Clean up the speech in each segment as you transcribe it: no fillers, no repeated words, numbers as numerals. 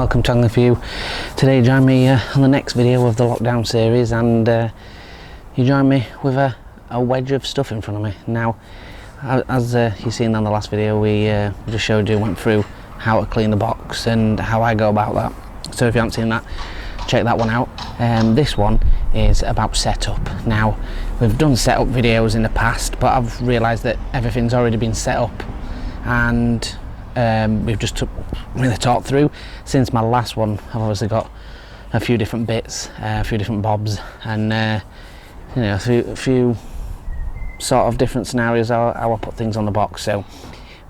welcome to Angling For You. Today join me on the next video of the lockdown series, and you join me with a wedge of stuff in front of me. Now, as you've seen on the last video, we just went through how to clean the box and how I go about that. So if you haven't seen that, check that one out. This one is about setup. Now, we've done setup videos in the past, but I've realised that everything's already been set up, and we've just really talked through. Since my last one, I've obviously got a few different bits, a few different bobs, and you know, a few sort of different scenarios how I put things on the box. So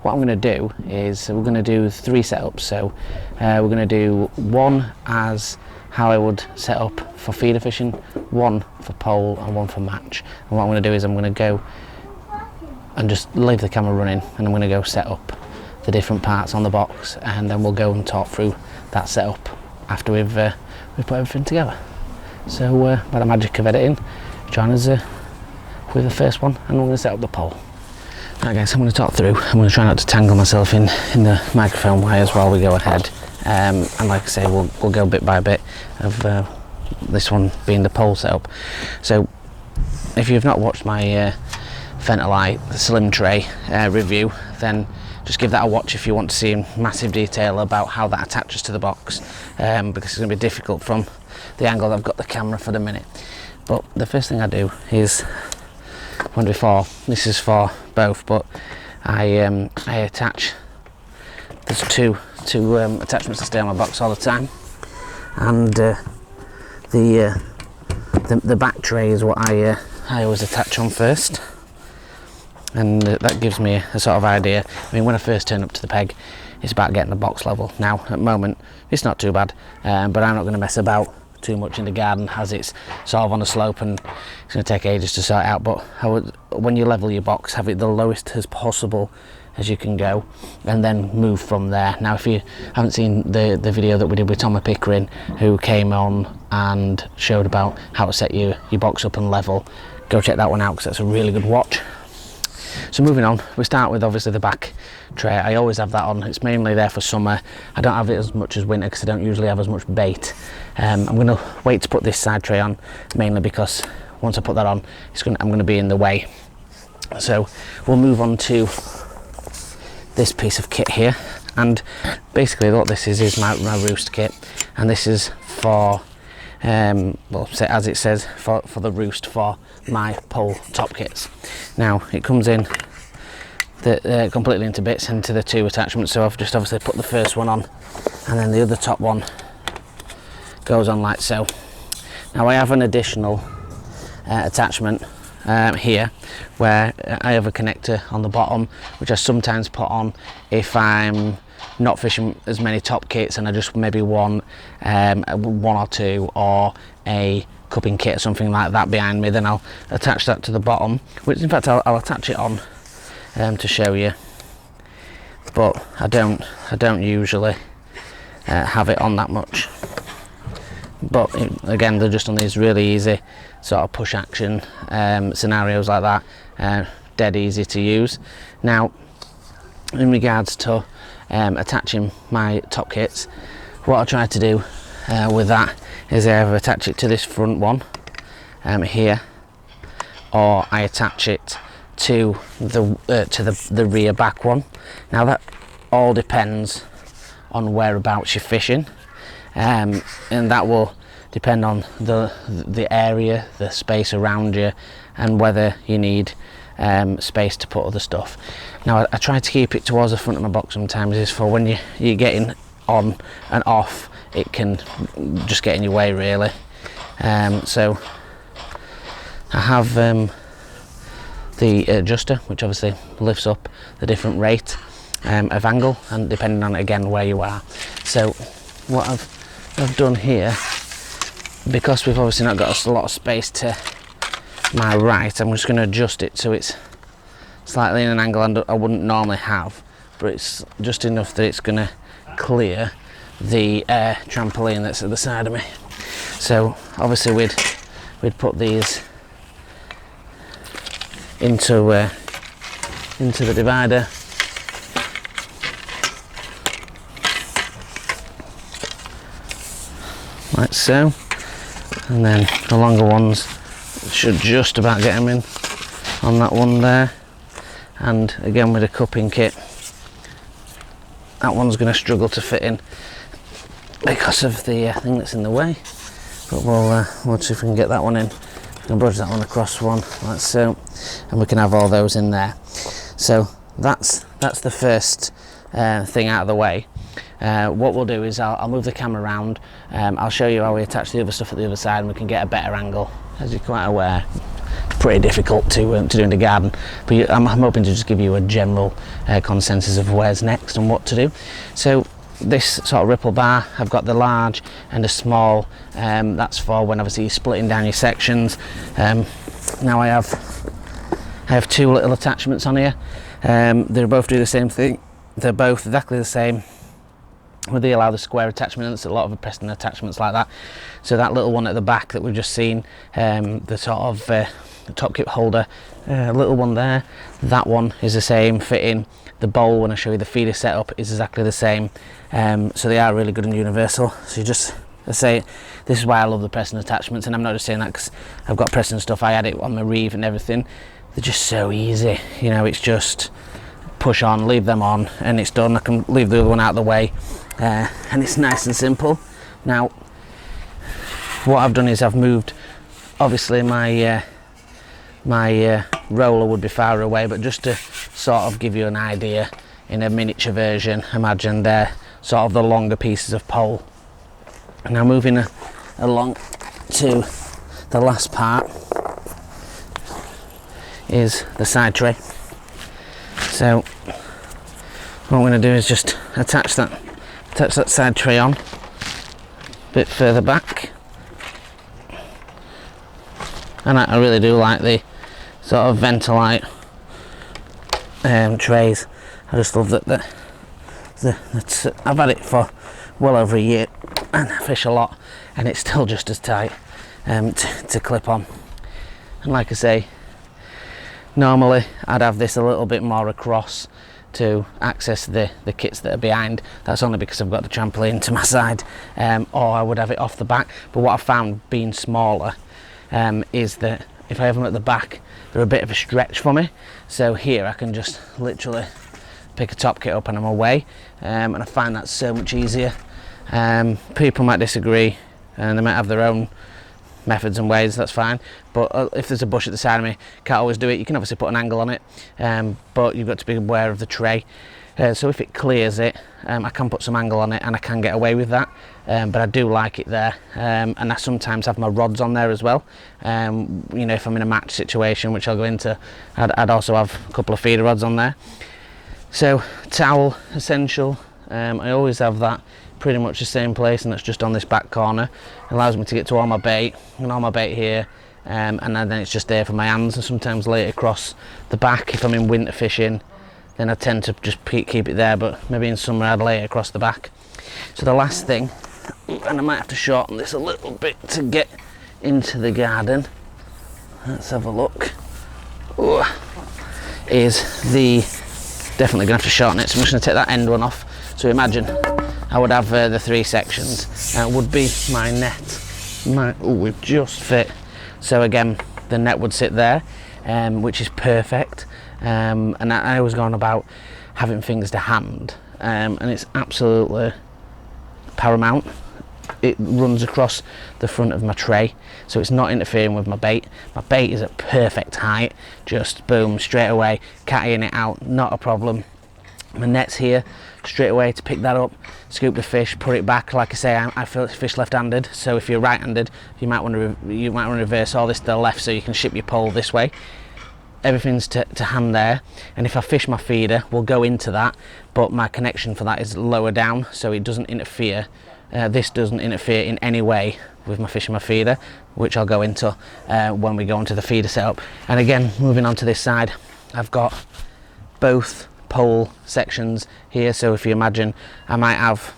what I'm going to do is we're going to do 3 setups. So we're going to do one as how I would set up for feeder fishing, one for pole, and one for match. And what I'm going to do is I'm going to go and just leave the camera running, and I'm going to go set up the different parts on the box, and then we'll go and talk through that setup after we've put everything together. So by the magic of editing, join us with the first one, and we're going to set up the pole. Right guys, I'm going to talk through. I'm going to try not to tangle myself in the microphone wires while we go ahead, and like I say, we'll go bit by bit of this one being the pole setup. So if you've not watched my Fentalite Slim Tray review, then just give that a watch if you want to see in massive detail about how that attaches to the box, because it's going to be difficult from the angle I've got the camera for the minute. But the first thing I do is, this is for both, but I attach, there's two attachments that stay on my box all the time, and the back tray is what I always attach on first. And that gives me a sort of idea. I mean, when I first turn up to the peg, it's about getting the box level. Now, at the moment, it's not too bad, but I'm not going to mess about too much in the garden, as it's sort of on a slope and it's going to take ages to sort out. But when you level your box, have it the lowest as possible as you can go, and then move from there. Now, if you haven't seen the video that we did with Tommy Pickering, who came on and showed about how to set your box up and level, go check that one out, because that's a really good watch. So moving on, we start with obviously the back tray. I always have that on. It's mainly there for summer. I don't have it as much as winter because I don't usually have as much bait. I'm going to wait to put this side tray on, mainly because once I put that on, I'm going to be in the way. So we'll move on to this piece of kit here, and basically what this is my roost kit, and this is for well, as it says, for the roost for my pole top kits. Now it comes in completely into bits into the 2 attachments, so I've just obviously put the first one on, and then the other top one goes on like so. Now I have an additional attachment here, where I have a connector on the bottom, which I sometimes put on if I'm not fishing as many top kits and I just maybe want 1 or 2 or a cupping kit or something like that behind me. Then I'll attach that to the bottom, which in fact I'll attach it on to show you, but I don't usually have it on that much. But again, they're just on these really easy sort of push action scenarios like that, dead easy to use. Now, in regards to attaching my top kits, what I try to do with that is I either attach it to this front one here, or I attach it to the rear back one. Now that all depends on whereabouts you're fishing, and that will depend on the area, the space around you, and whether you need space to put other stuff. Now I try to keep it towards the front of my box sometimes, is for when you're getting on and off, it can just get in your way really. So I have the adjuster, which obviously lifts up the different rate of angle, and depending on again where you are. So what I've done here, because we've obviously not got a lot of space to my right, I'm just going to adjust it so it's slightly in an angle I wouldn't normally have, but it's just enough that it's going to clear the trampoline that's at the side of me. So obviously we'd put these into the divider, like so, and then the longer ones should just about get them in on that one there. And again with the cupping kit, that one's going to struggle to fit in because of the thing that's in the way, but we'll see if we can get that one in. We can budge that one across one like so, and we can have all those in there. So that's the first thing out of the way. What we'll do is I'll move the camera around, I'll show you how we attach the other stuff at the other side, and we can get a better angle. As you're quite aware, it's pretty difficult to do in the garden, but I'm hoping to just give you a general consensus of where's next and what to do. So this sort of ripple bar, I've got the large and the small, that's for when obviously you're splitting down your sections. Now I have two little attachments on here. They both do the same thing, they're both exactly the same. Well, they allow the square attachments, a lot of Preston attachments like that. So that little one at the back that we've just seen, the sort of the top kit holder, little one there, that one is the same fitting. The bowl, when I show you the feeder setup, is exactly the same. So they are really good and universal. So you just, I say, this is why I love the Preston attachments, and I'm not just saying that because I've got Preston stuff, I had it on my Reeve and everything. They're just so easy, you know, it's just push on, leave them on, and it's done. I can leave the other one out of the way, and it's nice and simple. Now what I've done is I've moved, obviously my roller would be far away, but just to sort of give you an idea in a miniature version, imagine they're sort of the longer pieces of pole. Now moving along to the last part is the side tray. So what I'm going to do is just attach that side tray on a bit further back, and I really do like the sort of Ventilite trays. I just love that I've had it for well over a year and I fish a lot, and it's still just as tight to clip on. And like I say, normally I'd have this a little bit more across to access the kits that are behind. That's only because I've got the trampoline to my side, or I would have it off the back. But what I've found being smaller is that if I have them at the back, they're a bit of a stretch for me. So here I can just literally pick a top kit up and I'm away, and I find that so much easier. People might disagree and they might have their own methods and ways, that's fine, but if there's a bush at the side of me, can't always do it. You can obviously put an angle on it, but you've got to be aware of the tray. So if it clears it, I can put some angle on it and I can get away with that, but I do like it there. And I sometimes have my rods on there as well. You know, if I'm in a match situation, which I'll go into, I'd also have a couple of feeder rods on there. So towel, essential. I always have that pretty much the same place, and that's just on this back corner. It allows me to get to all my bait here, and then it's just there for my hands, and sometimes lay it across the back. If I'm in winter fishing, then I tend to just keep it there, but maybe in summer I'd lay it across the back. So the last thing, and I might have to shorten this a little bit to get into the garden, let's have a look, is definitely gonna have to shorten it, so I'm just gonna take that end one off. So imagine I would have the three sections, would be my net. We've just fit. So again, the net would sit there, which is perfect. And I was going about having things to hand, and it's absolutely paramount. It runs across the front of my tray, so it's not interfering with my bait. My bait is at perfect height, just boom, straight away, cattying it out, not a problem. My net's here straight away to pick that up, scoop the fish, put it back. Like I say, I fish left-handed, so if you're right-handed, you might want to reverse all this to the left so you can ship your pole this way. Everything's to hand there, and if I fish my feeder, we'll go into that, but my connection for that is lower down, so it doesn't interfere. This doesn't interfere in any way with my fishing my feeder, which I'll go into when we go into the feeder setup. And again, moving on to this side, I've got both pole sections here. So if you imagine, I might have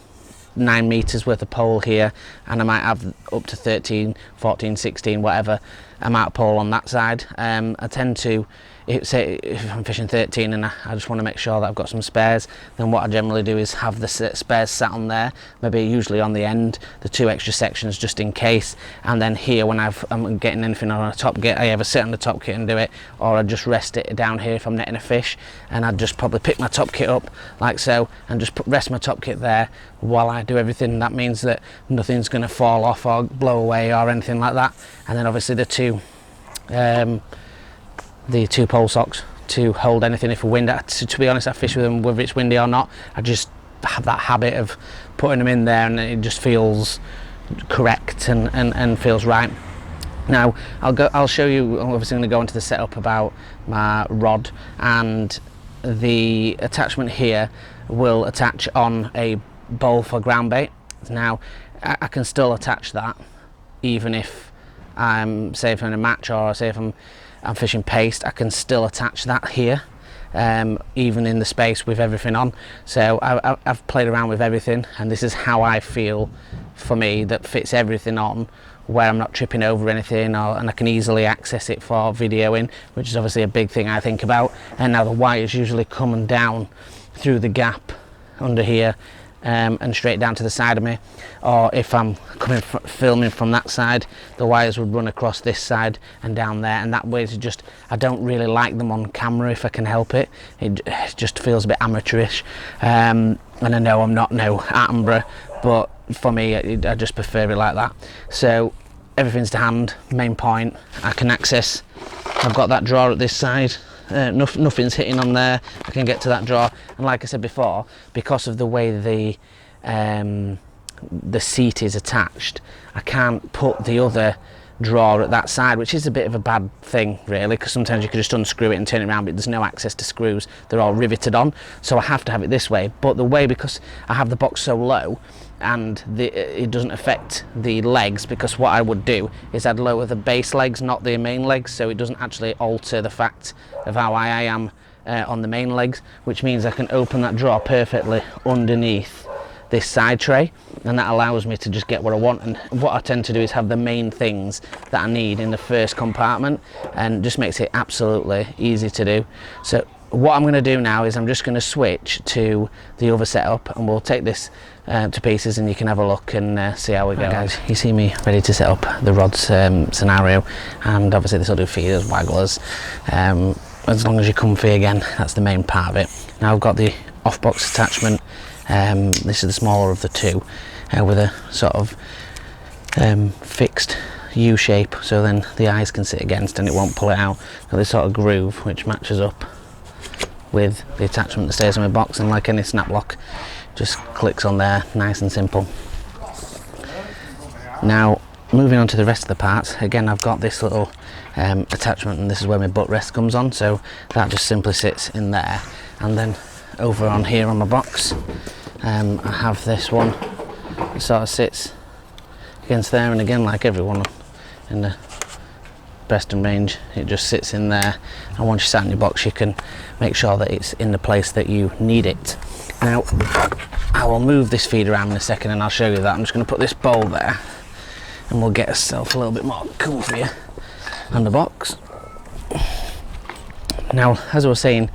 9 meters worth of pole here, and I might have up to 13, 14, 16, whatever amount of pole on that side. I tend to, say if I'm fishing 13 and I just want to make sure that I've got some spares, then what I generally do is have the spares sat on there, maybe usually on the end, the 2 extra sections just in case, and then here when I'm getting anything on a top kit, I either sit on the top kit and do it, or I just rest it down here if I'm netting a fish, and I'd just probably pick my top kit up like so and just rest my top kit there while I do everything. That means that nothing's going to fall off or blow away or anything like that. And then obviously the two pole socks to hold anything if a wind. To be honest, I fish with them whether it's windy or not. I just have that habit of putting them in there, and it just feels correct and feels right. Now I'll show you. I'm obviously going to go into the setup about my rod, and the attachment here will attach on a bowl for ground bait. Now I can still attach that even if I'm, say if I'm in a match, or say if I'm fishing paste, I can still attach that here, even in the space with everything on. So I've played around with everything, and this is how I feel for me that fits everything on, where I'm not tripping over anything, and I can easily access it for videoing, which is obviously a big thing I think about. And now the wires usually coming down through the gap under here, and straight down to the side of me, or if I'm filming from that side, the wires would run across this side and down there, and that way I don't really like them on camera if I can help it. It just feels a bit amateurish, and I know I'm not no Attenborough, but for me I just prefer it like that. So everything's to hand, main point, I can access. I've got that drawer at this side. Nothing's hitting on there, I can get to that drawer, and like I said before, because of the way the seat is attached, I can't put the other drawer at that side, which is a bit of a bad thing really, because sometimes you could just unscrew it and turn it around, but there's no access to screws, they're all riveted on, so I have to have it this way. But the way, because I have the box so low, and it doesn't affect the legs, because what I would do is I'd lower the base legs, not the main legs, so it doesn't actually alter the fact of how I am on the main legs, which means I can open that drawer perfectly underneath this side tray, and that allows me to just get what I want. And what I tend to do is have the main things that I need in the first compartment, and just makes it absolutely easy to do. So what I'm going to do now is I'm just going to switch to the other setup, and we'll take this to pieces, and you can have a look and see how we go. Right, guys, you see me ready to set up the rods scenario, and obviously this will do feeders, wagglers, as long as you're comfy again, that's the main part of it. Now I've got the off box attachment, this is the smaller of the two, with a sort of fixed U shape, so then the eyes can sit against and it won't pull it out. Got this sort of groove which matches up with the attachment that stays on my box, and like any snap lock, just clicks on there, nice and simple. Now moving on to the rest of the parts, again I've got this little attachment, and this is where my butt rest comes on, so that just simply sits in there. And then over on here on my box, I have this one, it sort of sits against there, and again like everyone in the Preston range, it just sits in there, and once you sat in your box you can make sure that it's in the place that you need it. Now I will move this feed around in a second and I'll show you that. I'm just going to put this bowl there, and we'll get ourselves a little bit more comfier on the box. Now as I was saying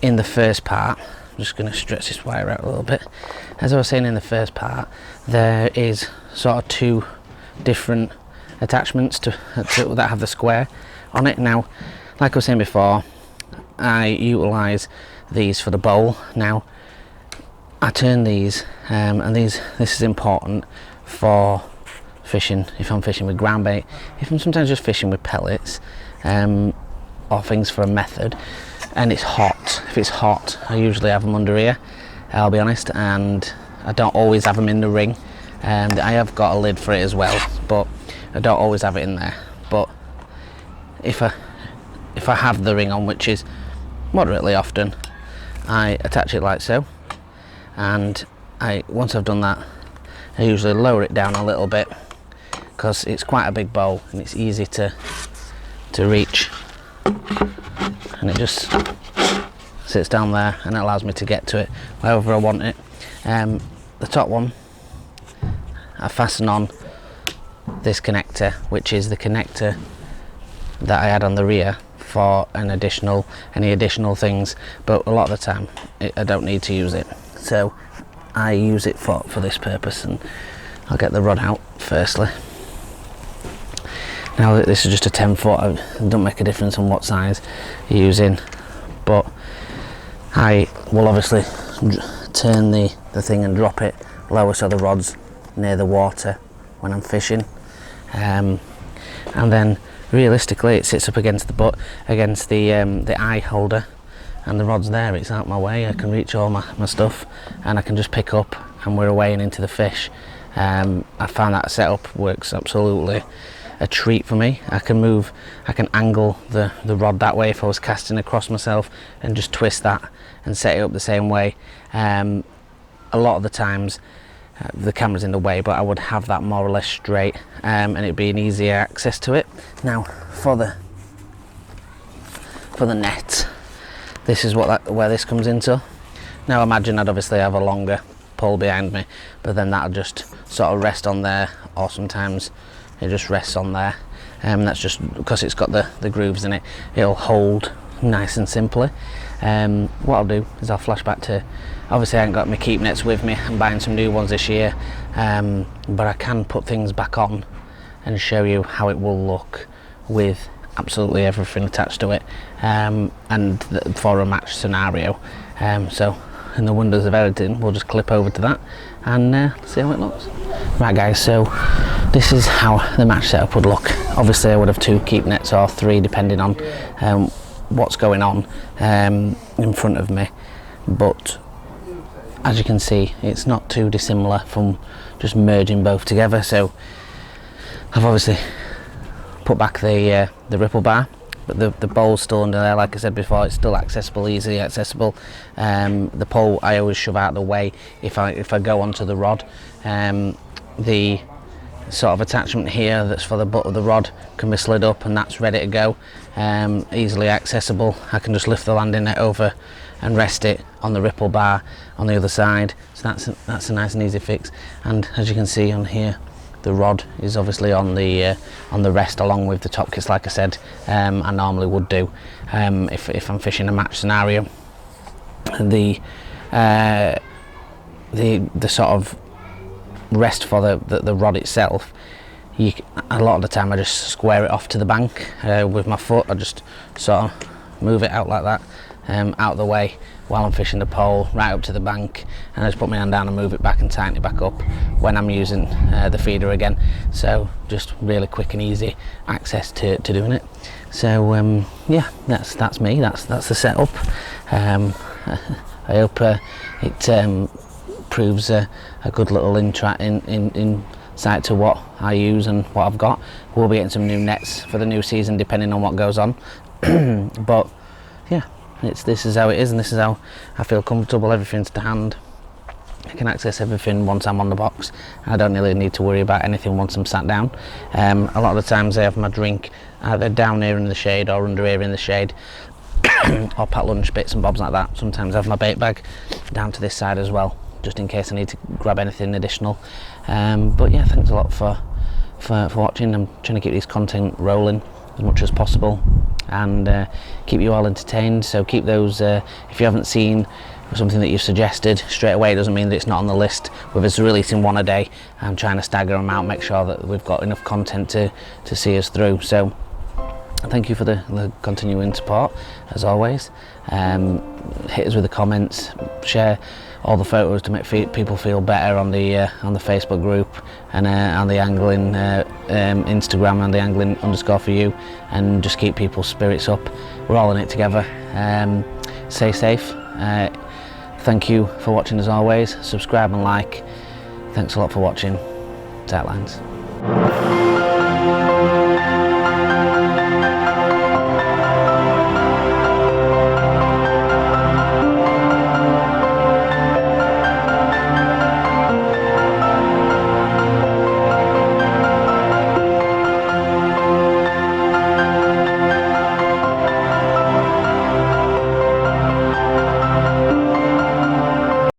in the first part, I'm just going to stretch this wire out a little bit. As I was saying in the first part, there is sort of two different attachments to that have the square on it. Now like I was saying before, I utilise these for the bowl. Now I turn these, and this is important for fishing, if I'm fishing with ground bait, if I'm sometimes just fishing with pellets, or things for a method, and it's hot. If it's hot, I usually have them under here, I'll be honest, and I don't always have them in the ring, and I have got a lid for it as well, but I don't always have it in there. But if I have the ring on, which is moderately often, I attach it like so, and once I've done that, I usually lower it down a little bit, because it's quite a big bowl and it's easy to reach, and it just sits down there and it allows me to get to it wherever I want it. The top one, I fasten on this connector, which is the connector that I had on the rear for any additional things, but a lot of the time I don't need to use it, so I use it for this purpose. And I'll get the rod out firstly. Now this is just a 10 foot, it doesn't make a difference on what size you're using, but I will obviously turn the thing and drop it lower so the rod's near the water when I'm fishing, and then realistically it sits up against the butt, against the eye holder, and the rod's there, it's out my way, I can reach all my stuff and I can just pick up and we're away and into the fish. I found that setup works absolutely a treat for me. I can angle the rod that way if I was casting across myself and just twist that and set it up the same way. A lot of the times the camera's in the way, but I would have that more or less straight, and it'd be an easier access to it. Now for the net, this is where this comes into. Now imagine I'd obviously have a longer pole behind me, but then that'll just sort of rest on there, or sometimes it just rests on there, and that's just because it's got the grooves in it, it'll hold nice and simply. What I'll do is I'll flash back to, obviously I haven't got my keep nets with me, I'm buying some new ones this year, but I can put things back on and show you how it will look with absolutely everything attached to it, and for a match scenario. So in the wonders of editing, we'll just clip over to that and see how it looks. Right guys, so this is how the match setup would look. Obviously I would have 2 keep nets or 3 depending on what's going on in front of me, but as you can see it's not too dissimilar from just merging both together. So I've obviously put back the ripple bar, but the bowl's still under there. Like I said before, it's still accessible, easily accessible. The pole I always shove out of the way if I go onto the rod. The sort of attachment here that's for the butt of the rod can be slid up and that's ready to go, easily accessible. I can just lift the landing net over and rest it on the ripple bar on the other side, so that's a nice and easy fix. And as you can see on here, the rod is obviously on the rest along with the top kits, like I said, I normally would do if I'm fishing a match scenario. The sort of rest for the rod itself, a lot of the time I just square it off to the bank with my foot. I just sort of move it out like that, out of the way while I'm fishing the pole, right up to the bank, and I just put my hand down and move it back and tighten it back up when I'm using the feeder again. So just really quick and easy access to doing it. So yeah, that's me, that's the setup. I hope it proves a good little insight to what I use and what I've got. We'll be getting some new nets for the new season depending on what goes on. But yeah, this is how it is, and this is how I feel comfortable. Everything's to hand. I can access everything once I'm on the box. I don't really need to worry about anything once I'm sat down. A lot of the times I have my drink either down here in the shade or under here in the shade, or pack lunch bits and bobs like that. Sometimes I have my bait bag down to this side as well, just in case I need to grab anything additional. But yeah, thanks a lot for watching. I'm trying to keep this content rolling as much as possible and keep you all entertained. So keep those, if you haven't seen something that you've suggested straight away, it doesn't mean that it's not on the list. With us releasing one a day, I'm trying to stagger them out, make sure that we've got enough content to see us through. So thank you for the continuing support as always. Hit us with the comments, share all the photos to make people feel better on the Facebook group and on the angling Instagram and the angling_for_you, and just keep people's spirits up. We're all in it together. Stay safe. Thank you for watching as always. Subscribe and like. Thanks a lot for watching. Tight lines.